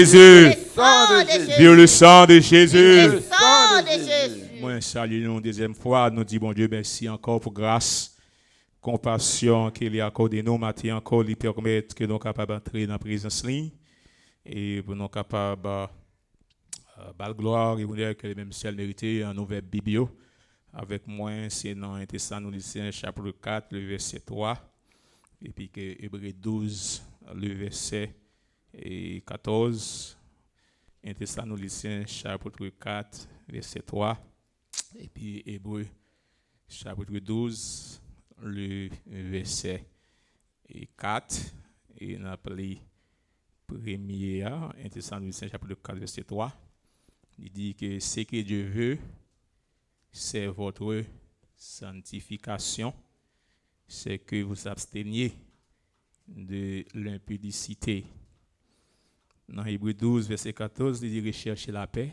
Jésus. Vive le sang de Jésus. Le sang de Jésus. Moi, saluons une deuxième fois. Nous disons, bon Dieu, merci encore pour grâce, compassion qu'il a accordé nous. Matin encore, lui permettre que nous soyons capables d'entrer dans la présence et pour nous capables de gloire et honneur que les mêmes ciels mérités en nouvelle Bible. Avec moi, c'est dans Thessaloniciens chapitre 4, le verset 3. Et puis que Hébreux 12, le verset 14. Thessaloniciens chapitre 4, verset 3. Et puis Hébreux chapitre 12, le verset 4. Et on a appelé premier, Thessaloniciens chapitre 4, verset 3. Il dit que ce que Dieu veut, c'est votre sanctification, c'est que vous absteniez de l'impudicité. Dans Hébreux 12, verset 14, il dit rechercher la paix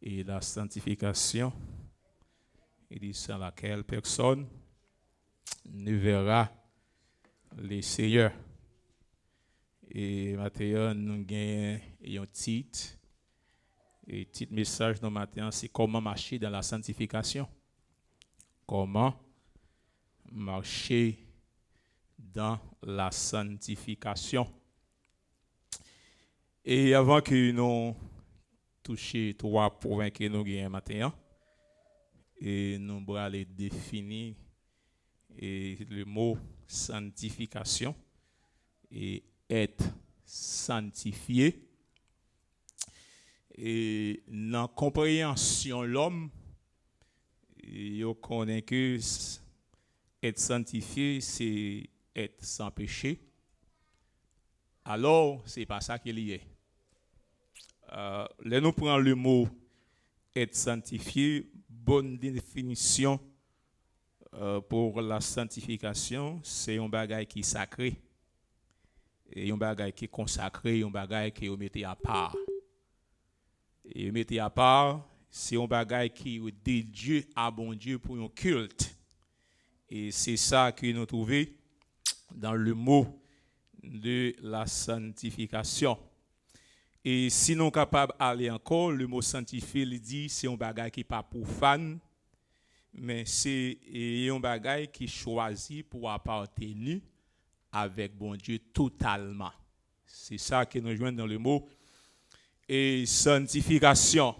et la sanctification. Il dit sans laquelle personne ne verra le Seigneur. Et maintenant, nous avons un titre. Et le titre message de matin, c'est comment marcher dans la sanctification. Comment marcher dans la sanctification. Et avant que nous touchions 3 points que nous avons matin, et nous allons aller définir le mot sanctification et être sanctifié. Et dans la compréhension de l'homme, on connaît que être sanctifié, c'est être sans péché. Alors, ce n'est pas ça qu'il y est. Là, nous prenons le mot être sanctifié, bonne définition pour la sanctification, c'est un bagage qui est sacré. Et un bagage qui est consacré, un bagage qui est mis à part. Et mettre à part, c'est un bagage qui est dédié à bon Dieu pour un culte. Et c'est ça que nous trouvons dans le mot de la sanctification. Et si nous sommes capables d'aller encore, le mot sanctifié, il dit c'est un bagage qui n'est pas profane, mais c'est un bagage qui est choisi pour appartenir avec bon Dieu totalement. C'est ça que nous joignons dans le mot et sanctification.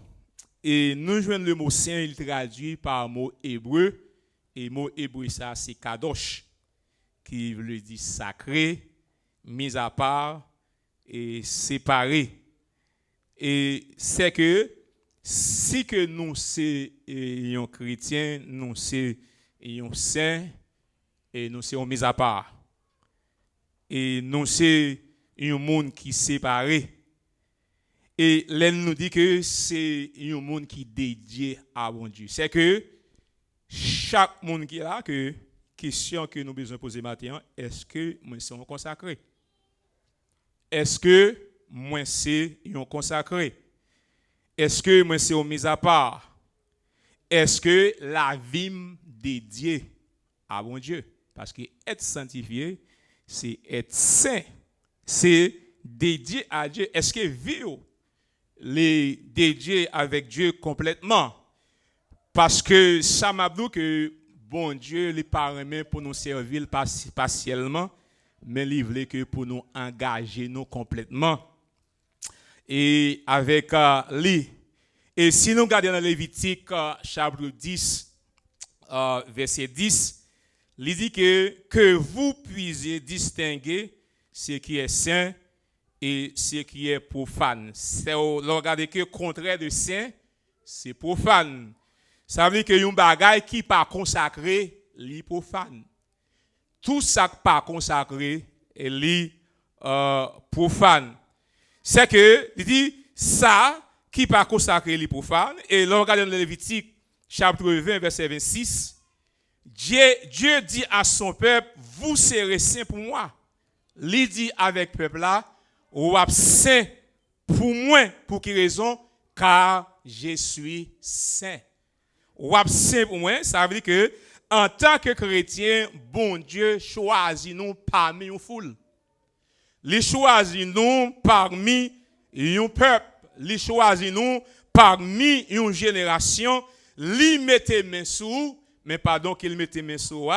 Et nous jouons le mot saint, il traduit par mot hébreu. Et le mot hébreu, ça, c'est kadosh, qui veut dire sacré, mis à part et séparé. Et c'est que si que nous sommes chrétiens, nous sommes saints et nous sommes mis à part. Et nous sommes un monde qui est séparé. Et là, nous dit que c'est un monde qui est dédié à bon Dieu. C'est que chaque monde qui est là, que question que nous besoin poser maintenant, est-ce que moi c'est un consacré? Est-ce que moi c'est un consacré? Est-ce que moi c'est un mis à part? Est-ce que la vie dédiée à bon Dieu? Parce que être sanctifié, c'est être saint, c'est dédié à Dieu. Est-ce que vivre les dédiés avec Dieu complètement? Parce que ça m'a dit que bon Dieu les permet pour nous servir partiellement, mais il veut que pour nous engager nous complètement et avec lui. Et si nous regardons dans Lévitique chapitre 10 verset 10, il dit que vous puissiez distinguer ce qui est saint et ce qui est profane. C'est regardez que le contraire de saint, c'est profane. Ça veut dire qu'il y a un bagage qui n'est pas consacré, il est profane. Tout ça qui n'est pas consacré, il est profane. C'est que, il dit, ça qui n'est pas consacré, il est profane. Et là, regardez dans Lévitique, chapitre 20, verset 26, Dieu dit à son peuple, vous serez saints pour moi. Il dit avec le peuple là, ou saint pour moi, pour quelle raison? Car je suis saint. Ou saint pour moi, ça veut dire que en tant que chrétien, bon Dieu choisit nous parmi une foule. il choisit nous parmi un peuple, il choisit nous parmi une génération, il mettait main sous, mais pardon qu'il mettait main sous,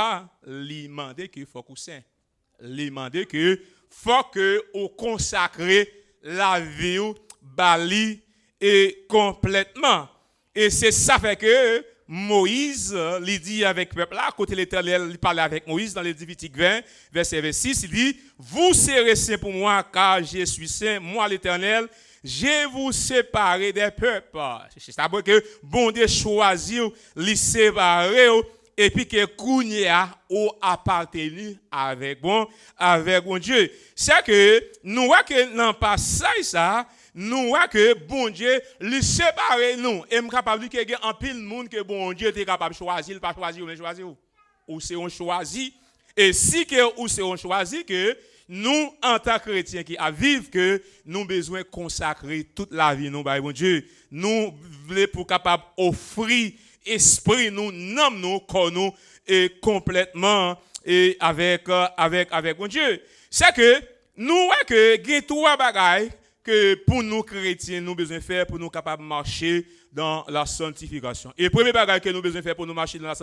il demandait qu'il faut cousin. Il demandait que faut que on consacre la vie bali et complètement. Et c'est ça fait que Moïse, il dit avec le peuple là, côté l'Éternel, il parlait avec Moïse dans le Lévitique 20, verset 26, il dit, vous serez saints pour moi, car je suis saint, moi l'Éternel, je vous séparé des peuples. C'est ça que bon Dieu choisit, les séparer, et puis que Kounia ou appartenu avec bon Dieu. C'est que nous voyons que dans le passage ça, nous voyons que bon Dieu lui sépare nous. Et je suis capable de dire qu'il y a un pile de monde que bon Dieu est capable de choisir, pas choisir, mais choisir. Ou c'est on choisit. Et si que ou c'est on choisit que nous, en tant que chrétiens qui vivent, que nous avons besoin de consacrer toute la vie, nous, bon Dieu. Nous voulons pour capable offrir esprit, nous, nom, nous, corps, nous, et complètement, et avec bon Dieu. C'est que nous, que il y a trois bagailles que pour nous chrétiens, nous besoin faire pour nous capables de marcher dans la sanctification. Et le premier bagage que nous besoin faire pour nous marcher dans la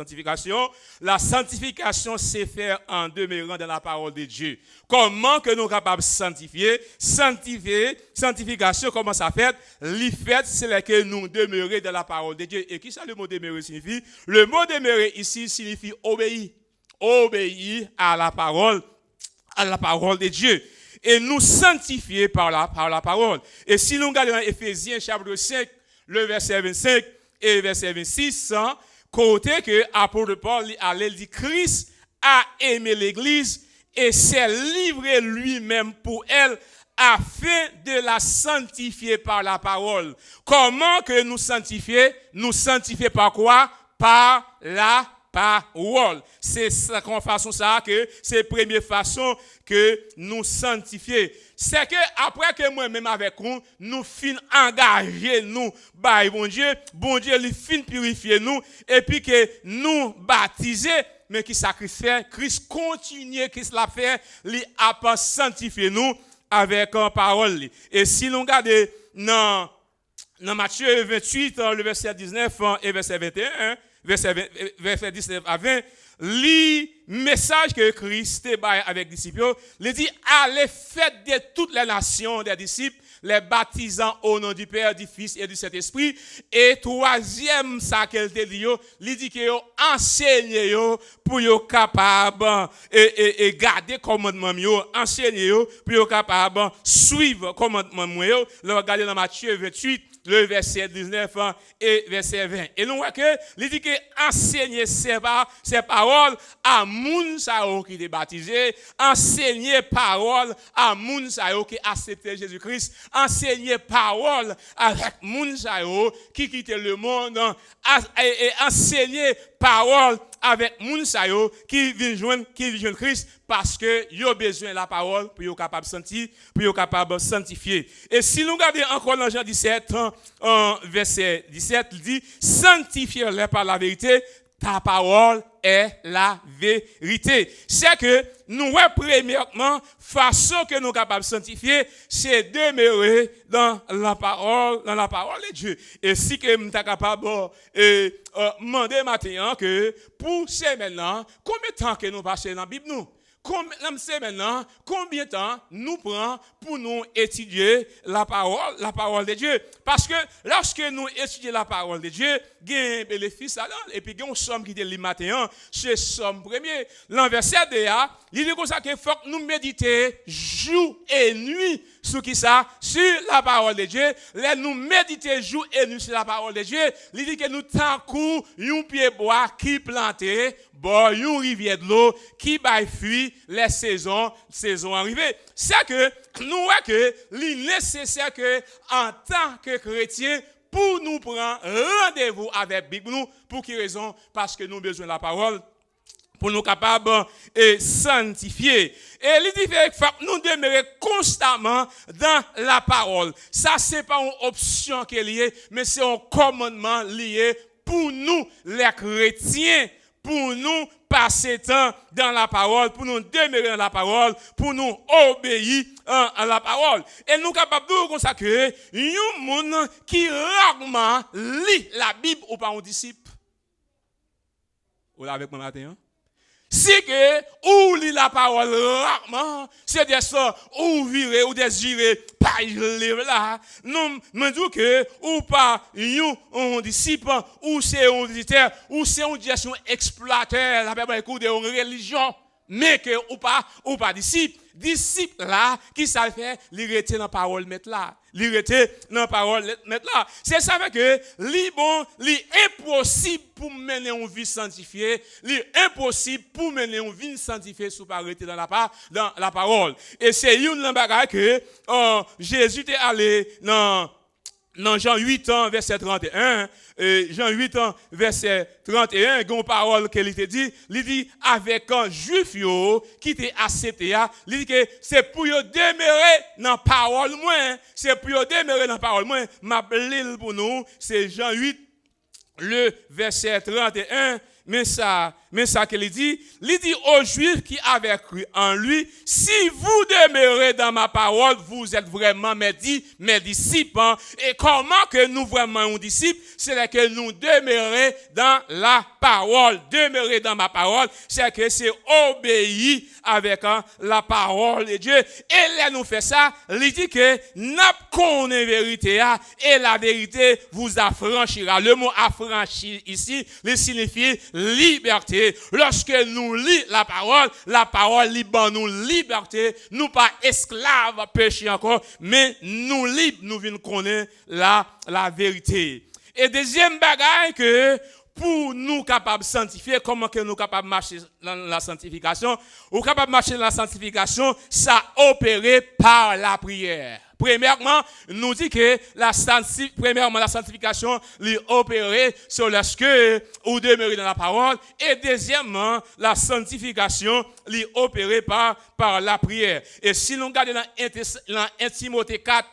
sanctification, c'est faire en demeurant dans la parole de Dieu. Comment que nous sommes capables de sanctification, comment ça fait? L'effet, c'est que nous demeurer dans la parole de Dieu. Et qui ça le mot demeurer signifie? Le mot demeurer ici signifie obéir. Obéir à la parole de Dieu. Et nous sanctifier par la parole. Et si nous regardons dans Éphésiens chapitre 5, le verset 25 et verset 26, côté que l'apôtre Paul allait dire Christ a aimé l'Église et s'est livré lui-même pour elle afin de la sanctifier par la parole. Comment que nous sanctifier? Nous sanctifier par quoi? Par la parole. C'est ça qu'on façon ça que c'est la première façon que nous sanctifier. C'est que après que moi-même avec nous fin engager nous by bon Dieu il fin purifier nous et puis que nous baptiser mais qui sacrifie Christ continue Christ l'a fait il a sanctifier nous avec en parole. Et si nous regardons dans Matthieu 28 le verset 19 et verset 21 verset 19 à 20, le message que Christ a avec les disciples, il dit, allez faites de toutes les nations des disciples, les baptisant au nom du Père, du Fils et du Saint-Esprit. Et troisième, ça qu'elle te dit, il dit que enseignez pour être capable et garder commandement, enseignez pour être capable suivre commandement. Le regardez dans Matthieu 28, le verset 19 et verset 20. Et nous voyons que, il dit que enseigner ces paroles à moun sa yo qui est baptisé, enseigner parole à moun sa yo qui a accepté Jésus-Christ, enseigner parole avec moun sa yo qui quitte le monde, et enseigner parole avec moun sa yo qui vient joindre Christ parce que yo besoin de la parole pour yo capable sentir, pour yo capable sanctifier. Et si nous regardons encore dans Jean 17 verset 17, il dit sanctifiez-les par la vérité. Ta parole est la vérité. C'est que nous, premièrement, façon que nous sommes capables de sanctifier, c'est demeurer dans la parole de Dieu. Et si que nous sommes capables de demander maintenant que pour ces maintenant, combien de temps que nous passons dans la Bible nous? Combien de temps nous prend pour nous étudier la parole de Dieu? Parce que lorsque nous étudions la parole de Dieu, il y a un bénéfice là, et puis il y a une somme qui est le matin, c'est somme premier. L'enverset de là, il dit comme ça qu'il faut que nous méditer jour et nuit sur qui ça? Sur la parole de Dieu. Là, nous méditer jour et nuit sur la parole de Dieu. Il dit que nous tant un pied bois qui planté, bon, une rivière de l'eau qui baille fuit les saisons arrivées. C'est que nous voyons que il est nécessaire que en tant que chrétiens pour nous prendre rendez-vous avec la Bible, pour quelle raison? Parce que nous avons besoin de la parole pour nous capables de sanctifier. Et il dit que nous demeurer constamment dans la parole. Ça, c'est pas une option qui est liée, mais c'est un commandement lié pour nous, les chrétiens, pour nous, passer temps dans la parole, pour nous demeurer dans la parole, pour nous obéir à la parole. Et nous capables de consacrer un monde qui rarement lit la Bible ou pas un disciple. Vous l'avez avec moi matin? Si que ou lit la parole rarement, c'est des ça ou virer ou désirer pas lire là. Nous me dis que ou pas un disciple ou c'est un visiteur ou c'est une gestion exploiteur la Bible écoute de religion mais que ou pas disciple là qui ça fait li rete dans parole mettre là li rete dans parole mettre là c'est ça fait que li impossible pour mener une vie sanctifiée li impossible pour mener une vie sanctifiée sous pas rete dans la parole et c'est une bagage que Jésus est allé dans Jean 8 ans, verset 31, Jean 8 ans, verset 31, il y a une parole qu'il te dit, il dit, avec un juif qui t'a accepté, il dit que c'est pour demeurer dans la parole moins, c'est pour demeurer dans la parole moins, ma blil pour nous, c'est Jean 8, le verset 31, mais ça qu'il dit aux Juifs qui avaient cru en lui, si vous demeurez dans ma parole, vous êtes vraiment mes disciples. Et comment que nous vraiment un disciple, c'est là que nous demeurons dans la parole. Demeurer dans ma parole, c'est que c'est obéir avec la parole de Dieu. Et là nous fait ça, il dit que n'a connaît vérité et la vérité vous affranchira. Le mot affranchir ici, il signifie liberté. Lorsque nous lisons la parole libère nous liberté, nous pas esclaves péché encore, mais nous libres, nous venons connaître la vérité. Et deuxième bagaille que pour nous capables de sanctifier, comment que nous capables de marcher dans la sanctification, ou capables de marcher dans la sanctification, ça opéré par la prière. Premièrement, nous dit que la sanctification est opérée sur lorsque vous demeurez dans la parole. Et deuxièmement, la sanctification est opérée par la prière. Et si nous regardons dans 1 Timothée 4,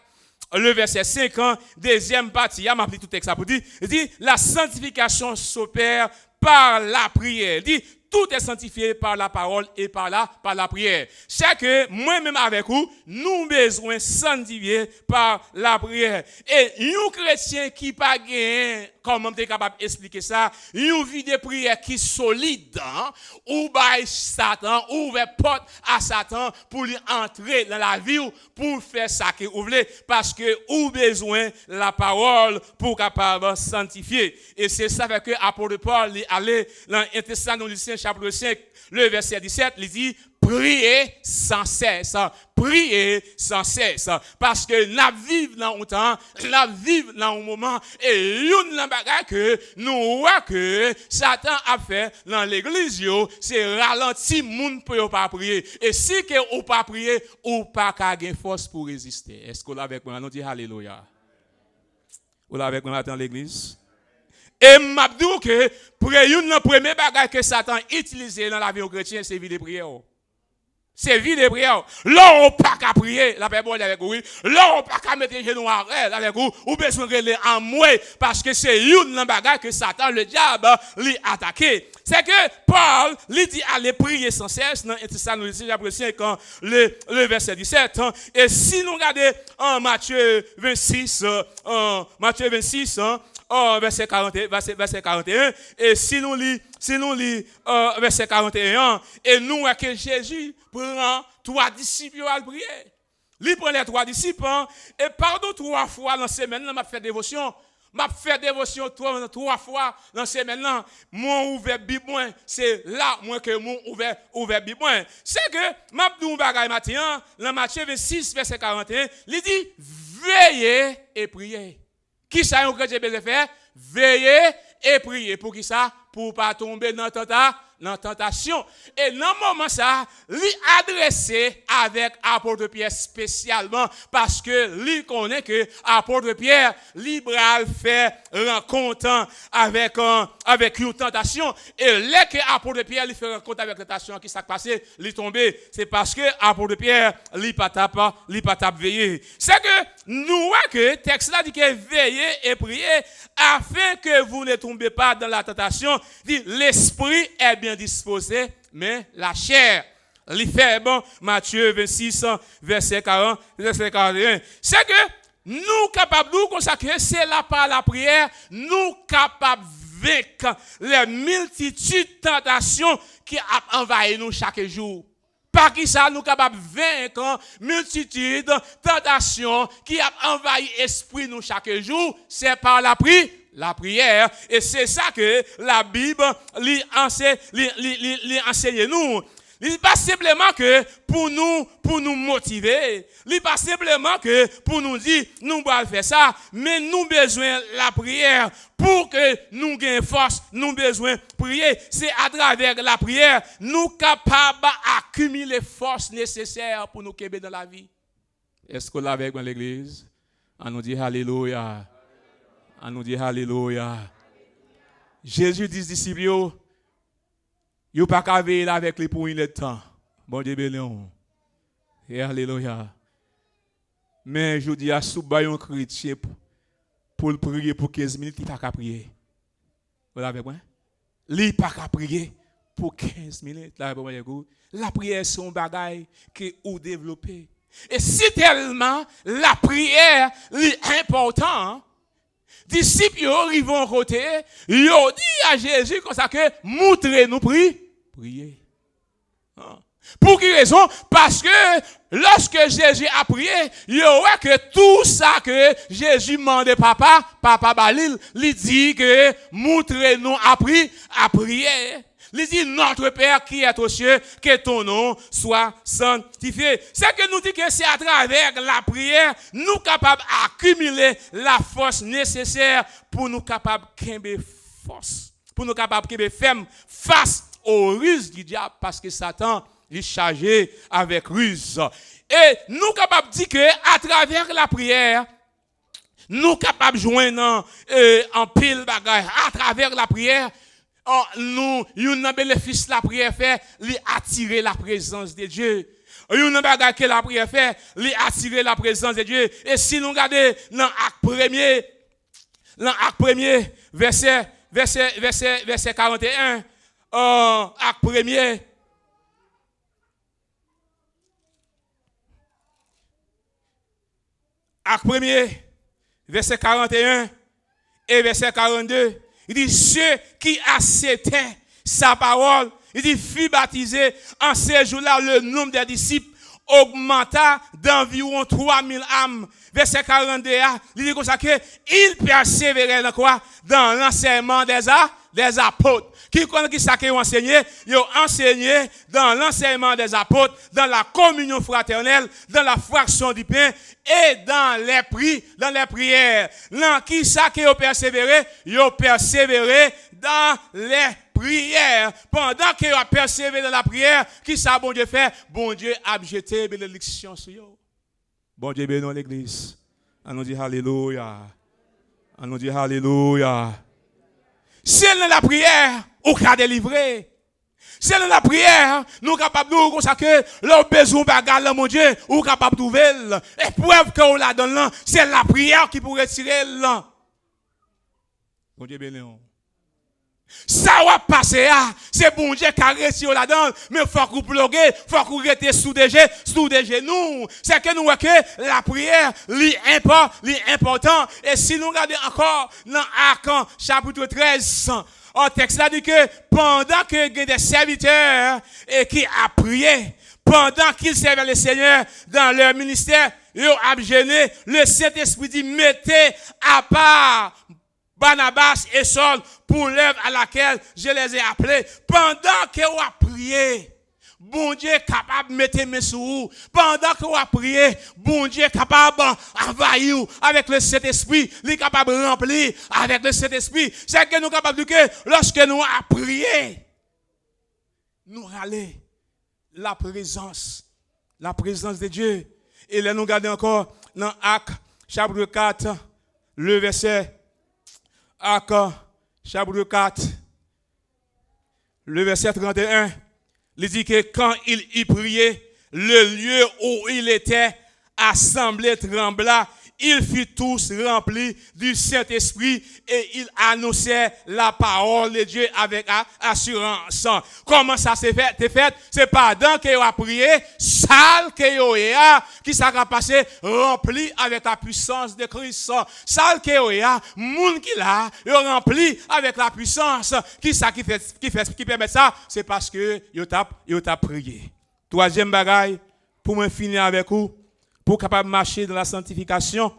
le verset 5, deuxième partie, il m'a appelé tout texte pour dire, il dit, la sanctification s'opère par la prière. Il dit, tout est sanctifié par la parole et par la prière. C'est que moi-même avec vous, nous besoin sanctifier par la prière. Et un chrétien qui pas gagné, comment tu es capable d'expliquer ça, une vie de prière qui est solide, ou by Satan, ou porte à Satan pour lui entrer dans la vie, pour faire ça que vous voulez, parce que vous besoin la parole pour capable sanctifier. Et c'est ça que l'apôtre Paul est allé dans 1 Thessaloniciens chapitre 5, le verset 17, il dit, priez sans cesse. Priez sans cesse. Parce que nous vivons dans un temps, nous vivons dans un moment, et une bagage que nous voyons que Satan a fait dans l'église, c'est ralentir monde pour pas prier. Et si que ou pas prier, ou pas gagner force pour résister. Est-ce que vous l'avez avec moi? Nous disons alléluia. Vous l'avez avec moi dans l'église? Et m'a dit que le premier bagage que Satan utilise dans la vie chrétienne, c'est vie de prière. C'est vie de prière. Là, on pas qu'à prier, la Bible avec vous. Là, on pas qu'à mettre les genoux avec vous. Ou besoin de les en moi, parce que c'est une bagage que Satan, le diable, lui attaqué. C'est que Paul, lui dit aller prier sans cesse dans 1 Thessaloniciens chapitre 5, le verset 17. Et si nous regardons en Matthieu 26, verset 41, et si nous lisons verset 41, et nous voyons que Jésus prend 3 disciples à prier. Il prend les 3 disciples, et pardon 3 fois dans la semaine, m'a fait dévotion. M'a fait dévotion 3 fois dans la semaine. Mon ouvert Bible, c'est là moi que mon ouvert Bible. C'est que m'a dit un bagage matin, dans Matthieu 26, verset 41, il dit veillez et priez. Qui ça, un chrétien peut faire? Veillez et priez. Pour qui ça? Pour ne pas tomber dans la tentation. Et dans le moment ça, lui adressé avec apôtre Pierre spécialement parce que lui connaît que apôtre Pierre libéral fait rencontre avec une tentation et là que apôtre Pierre lui fait rencontre avec la tentation qui s'est passé, lui tombé, c'est parce que apôtre Pierre lui pas tape veiller. C'est que nous voyons que texte là dit que veillez et priez afin que vous ne tombez pas dans la tentation. Dit l'esprit est bien disposé, mais la chair, les faibles. Matthieu 26, verset 40, verset 41. C'est que nous capables de nous consacrer, c'est là par la prière, nous capables de vaincre les multitudes de tentations qui envahissent nous chaque jour. Par qui ça, nous capables de vaincre multitude de tentations qui envahissent l'esprit nous chaque jour, c'est par la prière. Et c'est ça que la Bible enseigne nous. Il n'est pas simplement que pour nous motiver. Il n'est pas simplement que pour nous dire, nous allons faire ça. Mais nous besoin de la prière pour que nous gagnions force. Nous besoin de prier. C'est à travers la prière, nous capables d'accumuler force nécessaire pour nous québer dans la vie. Est-ce qu'on l'a avec dans l'église? On nous dit Alléluia. On nous dit Alléluia. Jésus dit aux disciples, il n'y a pas qu'à veiller avec les pour le temps. Bon Dieu bénéon. Et alléluia. Mais je dis à un chrétien pour le prier pour 15 minutes, il n'y a pas qu'à prier. Vous l'avez avec moi? Il n'y a pas qu'à prier pour 15 minutes. La prière, c'est un bagage qui est développé. Et si tellement la prière est importante, disciples ils vont côté, ils dit à Jésus comme ça que montrez-nous prier. Pour quelle raison? Parce que lorsque Jésus a prié, il voit que tout ça que Jésus demandait papa Balil, il dit que montrez-nous à prier. Il dit notre Père qui est aux cieux, que ton nom soit sanctifié. C'est que nous dit que c'est à travers la prière, nous sommes capables d'accumuler la force nécessaire pour nous capables de force, pour nous capables de ferme face aux ruses du diable, parce que Satan est chargé avec ruse. Et nous sommes capables de dire que à travers la prière, nous sommes capables de joindre en pile bagaille. À travers la prière, nous, un bénéfice la prière fait, attirer la présence de Dieu. Une bagage que la prière fait, attirer la présence de Dieu. Et si nous regardons dans l'acte premier, verset 41, acte premier. Acte premier, verset 41 et verset 42. Il dit, ceux qui acceptaient sa parole, il dit, fut baptisé en ces jours-là, le nombre des disciples augmenta d'environ 3000 âmes. Verset 42, il dit comme ça que il persévérait dans quoi? Dans l'enseignement des apôtres. Qui connaît qui ça qu'ils ont enseigné? Ils ont enseigné dans l'enseignement des apôtres, dans la communion fraternelle, dans la fraction du pain et dans les prières. Dans qui ça qu'ils ont persévéré? Ils ont persévéré dans les prières. Pendant qu'ils ont persévéré dans la prière, qui ça bon Dieu fait? Bon Dieu a jeté bénédiction sur eux. Bon Dieu bénit l'église. On nous dit Alléluia. On nous dit Alléluia. C'est dans la prière ou qu'a délivré. C'est dans la prière, nous sommes capables de nous consacrer leur besoin bagarre, mon Dieu, ou capable de trouver. Et preuve qu'on la donne là, c'est la prière qui pourrait tirer là. Mon Dieu béni. Ça va passer, c'est bon Dieu qui a réussi là-dedans, mais il faut qu'on bloque, il faut qu'on reste sous des genoux. C'est que nous voyons que la prière, est important. Et si nous regardons encore dans Actes, chapitre 13, un texte là dit que pendant que il y a des serviteurs et qui a prié, pendant qu'ils servaient le Seigneur dans leur ministère, ils ont gêné, le Saint-Esprit dit, mettez à part Barnabas et Saul pour l'œuvre à laquelle je les ai appelés. Pendant qu'ils ont prié, bon Dieu est capable de mettre mes sous. Pendant qu'ils ont prié, bon Dieu est capable d'envahir avec le Saint-Esprit. Il est capable de remplir avec le Saint-Esprit. C'est que nous sommes capables de dire que lorsque nous avons prié, nous allons la présence de Dieu. Et là, nous regardons encore dans Actes, chapitre 4, le verset Actes, chapitre 4, le verset 31, il dit que quand il y priait, le lieu où il était assemblé trembla, ils furent tous remplis du Saint-Esprit et ils annonçaient la parole de Dieu avec assurance. Comment ça s'est fait? C'est pendant qu'ils ont prié, salle qu'ils ont qui s'est passé rempli avec la puissance de Christ. Salle qu'ils ont monde qui là, ils ont rempli avec la puissance. Qui permet ça? C'est parce que ils ont prié. Troisième bagaille, pour me finir avec vous, pour capable marcher dans la sanctification,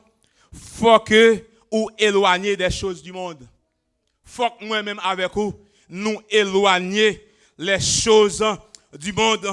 faut que ou éloigner des choses du monde. Faut que moi-même avec vous, nous éloigner les choses du monde.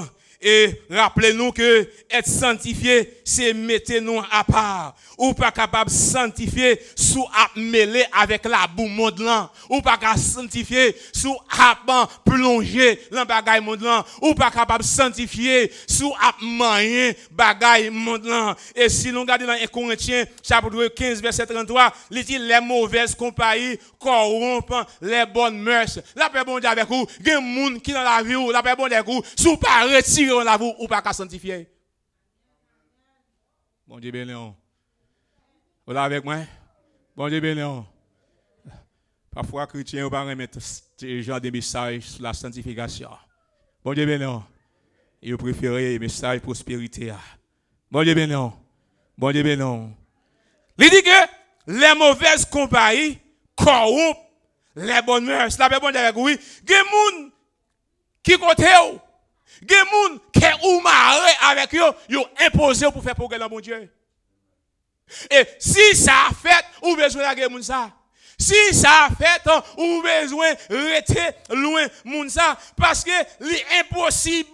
Et rappelez-nous que être sanctifié, c'est mettre nous à part. Ou pas capable de sanctifier sous à mêler avec la boue monde là. Ou pas capable de sanctifier sous à plonger dans bagaille monde là. Ou pas capable de sanctifier sous à manger bagaille monde là. Et si nous regardons dans 1 Corinthiens chapitre 15 verset 33, il dit les mauvaises compagnies corrompent les bonnes mœurs. La paix bon Dieu avec vous, il y a des gens qui dans la vie ou la paix bon Dieu avec vous, sous pas retirer la vie ou pas qu'à sanctifier. Bon Dieu béni. Vous là avec moi? Bon Dieu béni. Parfois, chrétiens, on va remettre ce genre de messages sur la sanctification. Bon Dieu béni. Ils préfèrent les messages de prospérité. Bon Dieu béni. Bon Dieu béni. Il dit que les mauvaises compagnies corrompent les bonnes mœurs. La bon Dieu avec oui. Il y a des gens qui côté ou. Il y a des gens qui ont marré avec eux, ils ont imposé pour faire progrès dans mon Dieu. Et si ça a fait, ou besoin de ça. Si ça a fait, ou besoin de rester loin de ça. Parce que l'impossible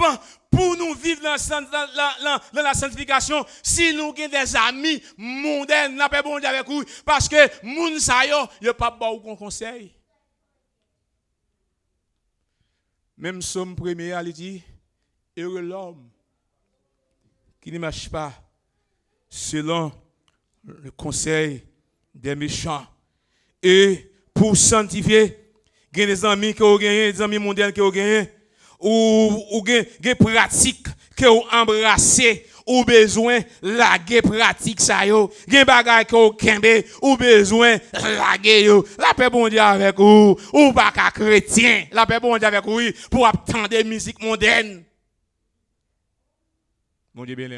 pour nous vivre dans la sanctification, si nous avons des amis mondains, n'a pas bon avec vous. Parce que moun sa yo, yo pas bon conseil. Même Somme premier, il dit, heureux l'homme qui ne marche pas selon le conseil des méchants. Et pour sanctifier, il y a des amis qui ont gagné, des amis mondiaux qui ont gagné, ou des pratiques qui ont embrassé, ou besoin la pratique ça yo, gen bagay qui ont kembe, ou besoin la yo. La paix bon Dieu avec vous, ou pas qu'à chrétien, la paix bon Dieu avec vous pour attendre musique mondaine. Mon Dieu béni.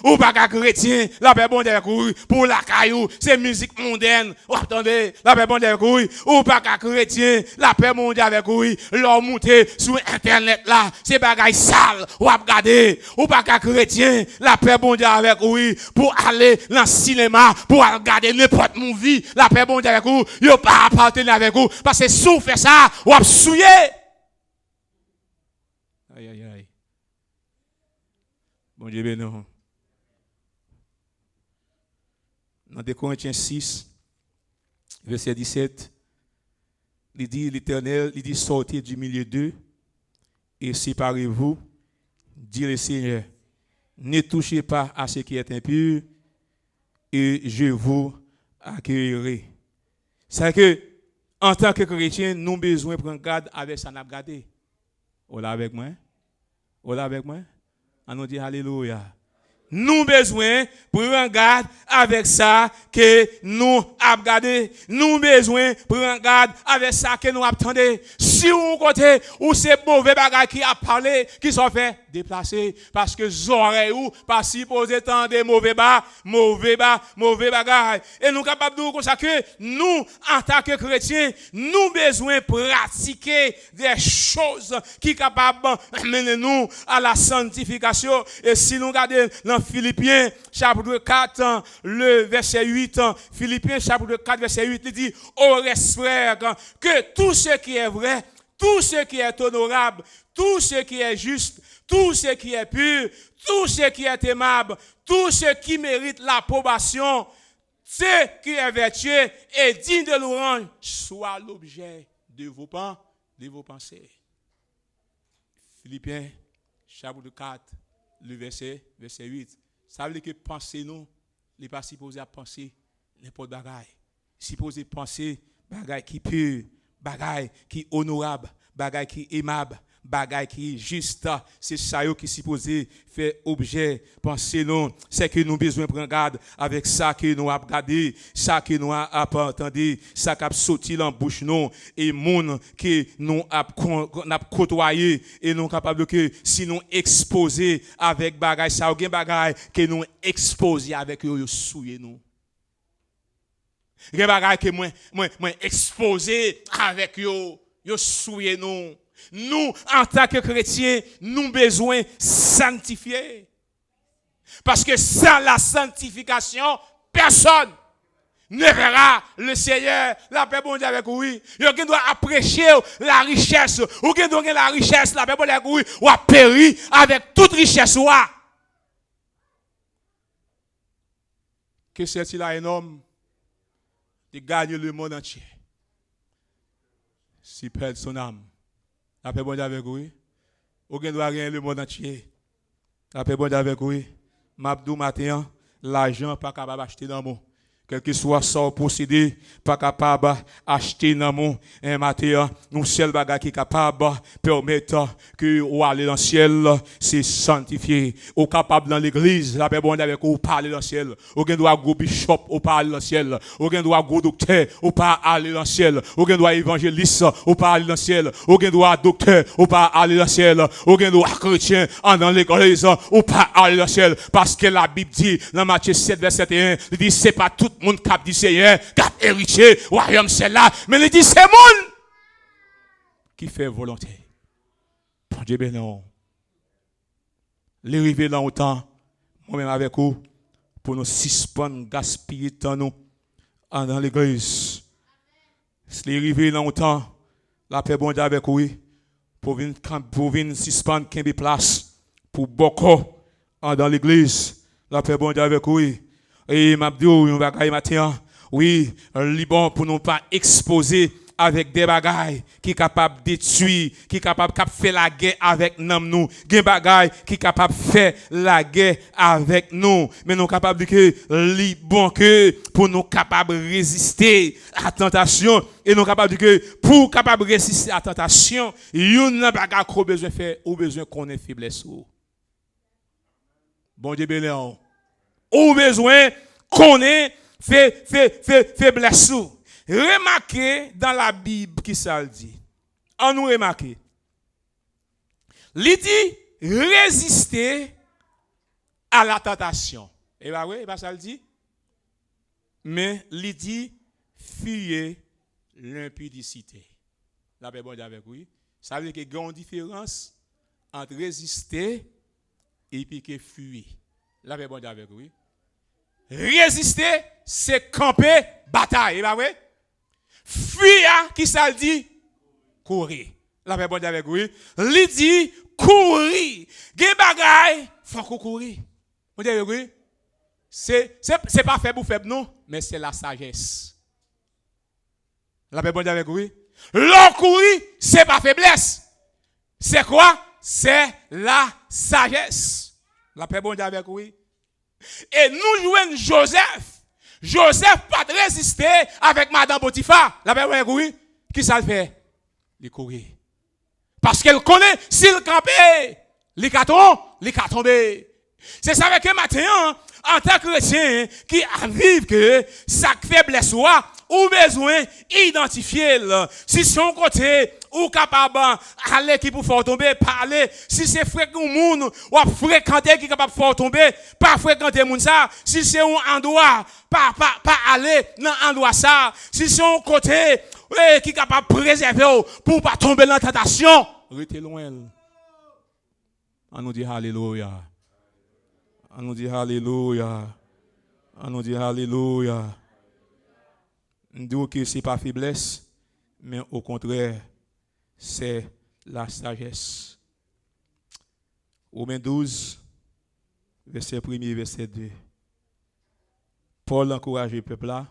Ou pas qu'à chrétien, la paix bon Dieu avec vous pour la caillou, c'est musique mondaine. Ou attendez, la paix bon Dieu avec vous, ou pas qu'à chrétien, la paix bon Dieu avec vous, leur monter sur internet là, c'est bagay sale, ou regarder, ou pas qu'à chrétien, la paix bon Dieu avec vous pour aller dans le cinéma, pour regarder n'importe movie, la paix bon Dieu avec vous, yo pas appartenir avec vous parce que si vous faites ça, ou ap souiller. Aïe aïe aïe. Bon Dieu béni. Dans 2 Corinthiens 6, verset 17, il dit l'Éternel, il dit sortez du milieu d'eux et séparez-vous, dit le Seigneur, ne touchez pas à ce qui est impur et je vous accueillerai. C'est que en tant que chrétien, nous avons besoin de prendre garde avec ça n'a gardé. Vous là avec moi? Vous là avec moi? On nous dit alléluia. Nous besoin prendre garde avec ça que nous avons gardé. Nous besoin prendre garde avec ça que nous attendons. Si on côté ou c'est mauvais bagage qui a parlé, qui sont fait déplacer parce que oreilles ou pas supposé tant de mauvais bagage. Et nous capables de nous comme ça que nous en tant que chrétiens, nous besoin pratiquer des choses qui capables mener nous à la sanctification. Et si nous regardons dans Philippiens chapitre 4 le verset 8, Philippiens chapitre 4 verset 8, il dit au reste frère que tout ce qui est vrai, tout ce qui est honorable, tout ce qui est juste, tout ce qui est pur, tout ce qui est aimable, tout ce qui mérite l'approbation, ce qui est vertueux et digne de louange, soit l'objet de vos pensées. Philippiens chapitre 4 le verset 8. Ça veut dire que penser nous, n'est pas supposé à penser n'importe bagaille. Supposé penser bagaille qui pur, bagaille qui honorable, bagaille qui aimable, Bagay qui juste, c'est ça qui supposé faire objet, penser non, c'est que nous besoin prendre garde avec ça que nous avons regardé, ça que nous avons entendu, ça qui a sorti dans la bouche nous, et monde que nous avons côtoyé, et nous capables que si nous exposer avec bagay, ça ou gen bagay que nous exposer avec eux, souiller nous. Gen bagay que moi exposé avec eux, souiller nous. Nous, en tant que chrétiens, nous besoin sanctifier. Parce que sans la sanctification, personne ne verra le Seigneur. La paix bon Dieu avec oui. Vous doit apprécier la richesse. Vous doit la richesse, la paix bon Dieu avec oui. Ou a péri avec toute richesse. Que c'est-il un homme qui gagne le monde entier? S'il perd son âme. La paix bon Dieu avec oui. Aucun doit gagner le monde entier. La paix bon Dieu avec oui. Mabdou matin, l'argent pas capable d'acheter dans mon. Quel que soit son possédé, pas capable d'acheter dans mon matin. Nous seul bagage qui est capable de permettre que ou aller dans le ciel, c'est sanctifié. Ou capable dans l'église, la paix bon Dieu avec ou parler dans le ciel. Aucun doit go bishop ou parler dans le ciel. Aucun doit go docteur ou pas aller dans le ciel. Aucun doit évangéliste ou pas aller dans le ciel. Aucun doit docteur ou pas aller dans le ciel. Aucun doit chrétien dans l'église ou pas aller dans le ciel. Parce que la Bible dit dans Matthieu 7 verset 1, il dit c'est pas tout monde cap dit Seigneur, cap héritier, royaume c'est là, mais il dit c'est monde qui fait volonté. Bon Dieu béni. Les river dans autant, moi-même avec vous, pour nous suspendre, gaspiller temps nous dans l'église. Les river dans autant, la paix bon Dieu avec vous, pour venir suspendre 15 places, pour beaucoup dans l'église. La paix bon Dieu avec vous. Et m'abdou un bagay matin, oui, bon pour nous pas exposer avec des bagailles qui capable détruire, qui capable faire la guerre avec nous, des bagailles qui capable faire la guerre avec nous, mais nous capable que bon que pour nous capable résister à la tentation et nous capable que pour capable résister à la tentation, une bagay qu'on besoin faire ou besoin qu'on ait faiblesse. Bon Dieu béni. Ou besoin qu'on ait faiblesse. Remarquez dans la Bible qui ça le dit. On nous remarque. Il dit résister à la tentation. Et bien oui, ça le dit. Mais il dit fuyez l'impudicité. La paix bon Dieu avec oui. Ça veut dire qu'il y a une différence entre résister et puis que fuir. La paix bon Dieu avec oui. Résister, c'est camper, bataille. Bah ouais. Fuir, qui ça dit? Courir. La paix bon Dieu avec oui. Il dit courir. Gen bagay, faut courir. Bon Dieu avec oui. C'est pas faible ou faible non, mais c'est la sagesse. La paix bon Dieu avec oui. L'on courir, c'est pas faiblesse. C'est quoi? C'est la sagesse. La paix bon Dieu avec oui. Et nous jouons Joseph. Joseph pas résister avec Madame Potiphar. La paix oui. Qui ça le fait? Il courir. Parce qu'elle connaît s'il campait, il va tomber. C'est ça avec matin en tant que chrétien qui arrive que sa faiblesse ou besoin identifier si son côté ou capable aller qui pour faire tomber parler si c'est fréquent monde ou fréquenter qui capable faire tomber pas fréquenter monde ça si c'est un endroit pas aller dans endroit ça si c'est un côté qui capable préserver pour pas tomber dans la tentation restez loin. On nous dit alléluia. On nous dit alléluia. On nous dit alléluia. On dit que ce n'est pas faiblesse, mais au contraire, c'est la sagesse. Romains 12, verset 1 et verset 2. Paul encourage le peuple là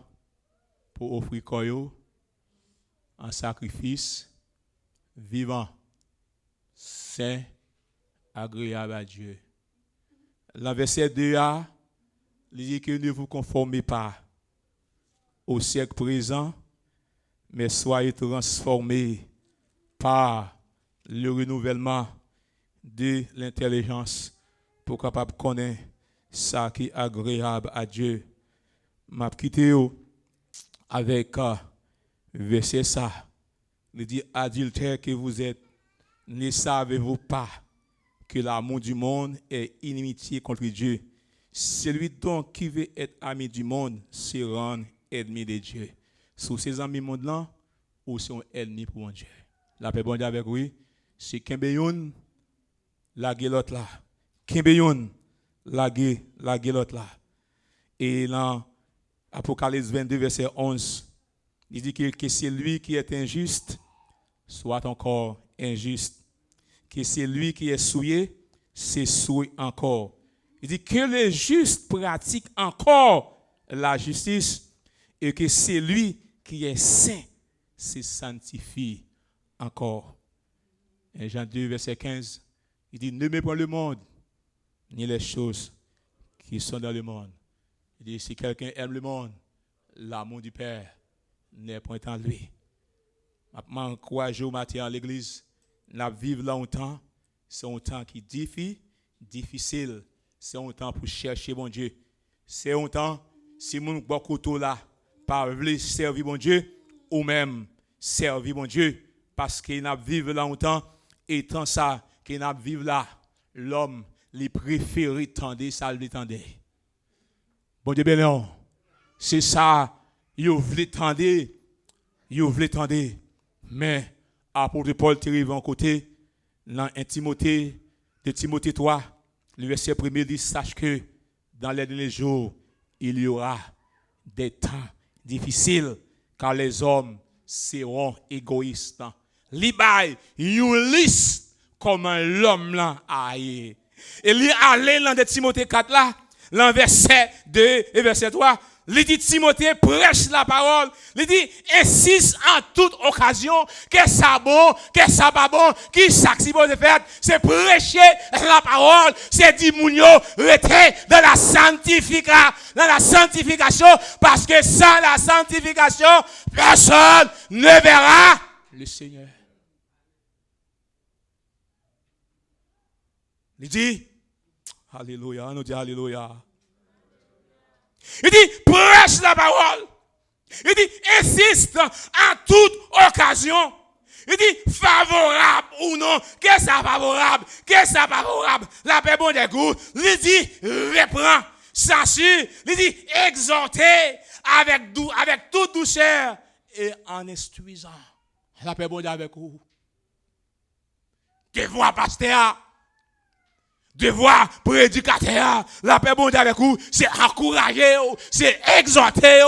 pour offrir corps en sacrifice vivant, saint, agréable à Dieu. Dans verset 2a, il dit que ne vous conformez pas au siècle présent, mais soyez transformés par le renouvellement de l'intelligence pour capable connaître ça qui est agréable à Dieu. M'a quitté avec verset ça. Il dit adultère que vous êtes, ne savez-vous pas que l'amour du monde est inimitié contre Dieu? Celui donc qui veut être ami du monde se rend ennemi de Dieu. Sous ces amis monde là ou sont ennemis pour mon Dieu. La paix bon Dieu avec lui, c'est Kimbeyoun la l'autre là. Kimbeyoun la l'autre là. Et dans Apocalypse 22 verset 11, il dit que c'est lui qui est injuste soit encore injuste. Que c'est lui qui est souillé, c'est souillé encore. Il dit que le juste pratique encore la justice et que c'est lui qui est saint, se sanctifie encore. Et Jean 2, verset 15, il dit n'aimez pas le monde, ni les choses qui sont dans le monde. Il dit si quelqu'un aime le monde, l'amour du Père n'est point en lui. Je m'encourage au matin à l'église, nous vivons longtemps, c'est un temps qui est difficile. C'est un temps pour chercher mon Dieu. C'est un temps, si mon beaucoup là, pas voulu servir mon Dieu, ou même servir mon Dieu, parce qu'il n'a vivre longtemps, et tant ça, qu'il n'a vivre là, l'homme, les préférés tendez, ça le tendez. Bon Dieu béni, c'est ça, il voulait tendez, mais apôtre Paul t'arrive en côté, dans Timothée, de Timothée 3, le verset 1er dit, sache que dans les derniers jours, il y aura des temps difficiles, car les hommes seront égoïstes. Libay, une liste comment l'homme là aille. Et lui aller dans de Timothée 4 là, dans verset 2 et verset 3, il dit Timothée prêche la parole. Il dit insiste en toute occasion que ça bon, que ça pas bon, qui ça si bon de faire, c'est prêcher la parole, c'est dire mounio rester dans la sanctification parce que sans la sanctification, personne ne verra le Seigneur. Il dit alléluia, on nous dit alléluia. Il dit, prêche la parole. Il dit, insiste en toute occasion. Il dit, favorable ou non. Qu'est-ce que c'est favorable? Qu'est-ce que c'est favorable? La paix bon des goûts. Il dit, reprend, censure. Il dit, exhorter avec toute douceur et en instruisant. La paix bon Dieu avec vous. Devoir pasteur. Devoir prédicateur, la paix bon Dieu avec vous, c'est encourager, c'est exhorter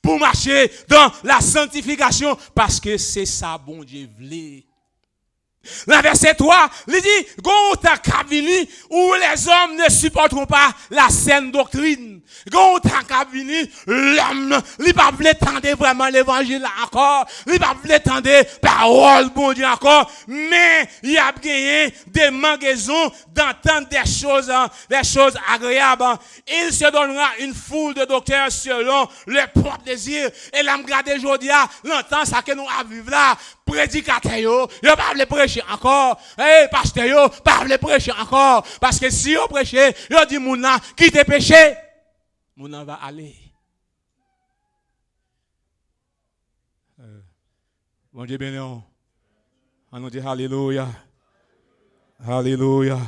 pour marcher dans la sanctification parce que c'est ça bon Dieu voulait. La verset 3, il dit, gon ta kabini où les hommes ne supporteront pas la saine doctrine. Gon ta kabini, l'homme, il pas voulu tendre vraiment l'évangile encore, il pas voulu tendre parole bon Dieu encore, mais il a gagné des magaisons d'entendre des choses agréables. Il se donnera une foule de docteurs selon leur propre désir. Et là, me garder aujourd'hui, l'entend ça que nous à vivre là. Prédicateur, yo pas le prêcher encore. Pasteur, yo pas le prêcher encore. Parce que si yo prêcher, yo dit moun là, quitte péché, moun là va aller. Bon Dieu béni. On nous dit alléluia. Alléluia.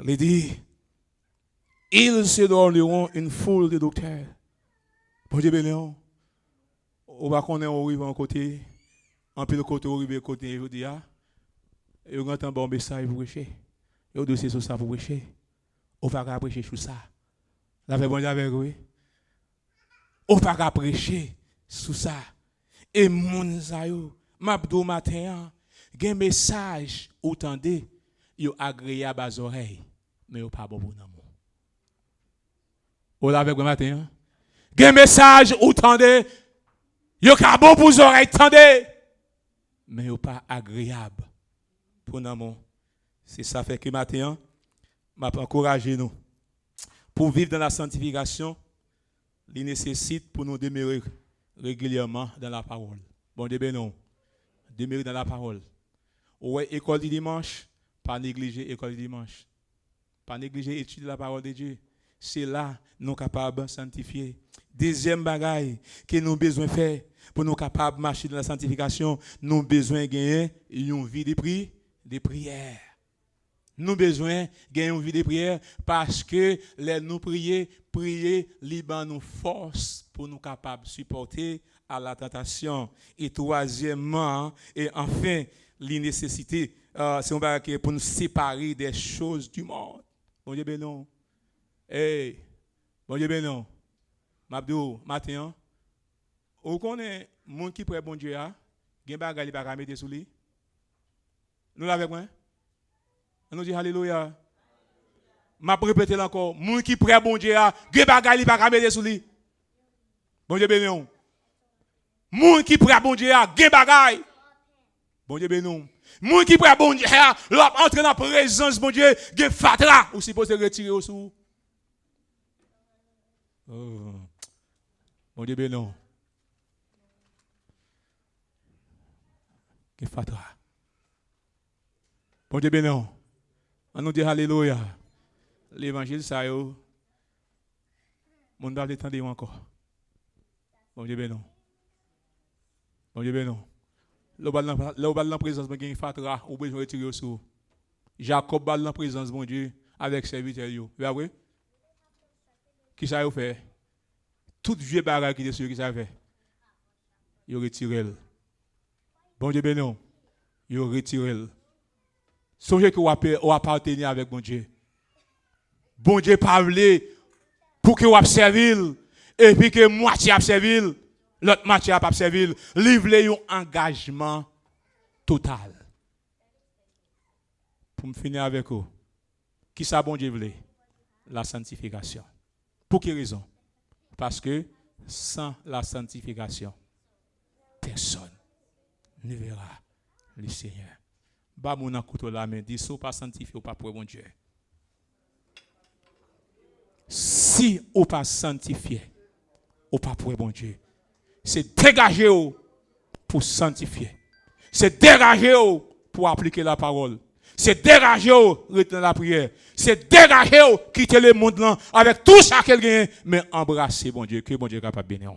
Il dit, ils se donneront une foule de docteurs. Bon Dieu béni. On va connaître au rive en côté. En plus, le côté arrivé, côté, je dis, et on entend un bon message pour prêcher. Et on dossier sur ça pour prêcher. On va pas prêcher sur ça. La paix bon Dieu avec vous. On va pas prêcher sur ça. Et mon zayo, m'abdou matin, gen message ou tendez, yo agréable à oreilles, mais yo pas bon pour l'amour. On avec vous matin. Gen message ou tendez, yo ka bon pour oreilles, tendez. Mais il n'est pas agréable pour nous. C'est ça fait que maintenant, je encourage nous. Pour vivre dans la sanctification, il nécessite pour nous demeurer régulièrement dans la parole. Bon Dieu béni. demeurer dans la parole. Ouais, école du dimanche, pas négliger école du dimanche. Pas négliger étudier la parole de Dieu. C'est là nous sommes capables de sanctifier. Deuxième bagaille que nous avons besoin de faire pour nous capables de marcher dans la sanctification, nous avons besoin de gagner une vie de prière. Nous avons besoin de gagner une vie de prière parce que les nous prier liban nous force pour nous capables de supporter à la tentation. Et troisièmement, et enfin, l'innécessité, c'est un bagage pour nous séparer des choses du monde. Bon Dieu bénon. Hey, bon Dieu bénon. Mabdou, matin, on connaît monde qui prend bon Dieu a, gen bagay li pa mettre sous lui. Nous l'avons moi. On nous dit alléluia. M'a répéter encore, monde qui prend bon Dieu a, gen bagay li pa mettre sous lui. Bon Dieu bénon. Monde qui prend bon Dieu a, gen bagay. Bon Dieu bénon. Moun qui prend bon Dieu, l'entre dans la présence bon Dieu, gen fatra ou supposé retirer au sous. Oh. Bon Dieu bénon. Gen fatra. Bon Dieu bénon. On nous dit alléluia. L'évangile ça yo. Mon doit l'étendre encore. Bon Dieu bénon. Bon Dieu bénon. Là où dans la présence de Dieu, fatra ou besoin retirer au sous. Jacob dans la présence de Dieu avec serviteur yo. Vous voyez? Qui ça yo fait? Tout vieux bagage qui était sur qui ça fait? Il retire. Bon Dieu bénon. Il retire. Songez que vous appartenez avec bon Dieu. Bon Dieu parle pour que vous servir et puis que moitié a servir. L'autre moitié a pas servir. Livrer un engagement total. Pour me finir avec vous. Qui ça bon Dieu voulait? La sanctification. Pour quelle raison? Parce que sans la sanctification, personne ne verra le Seigneur. Ba mon an couteau la main, dit si vous pas sanctifié ou pas pour bon Dieu. Si vous pas sanctifié ou pas pour bon Dieu. C'est dégager pour sanctifier. C'est dégager pour appliquer la parole. C'est dégager retenir la prière. C'est dégager quitter le monde là avec tout ça qu'elle gagne mais embrasser bon Dieu que bon Dieu est capable de bénir.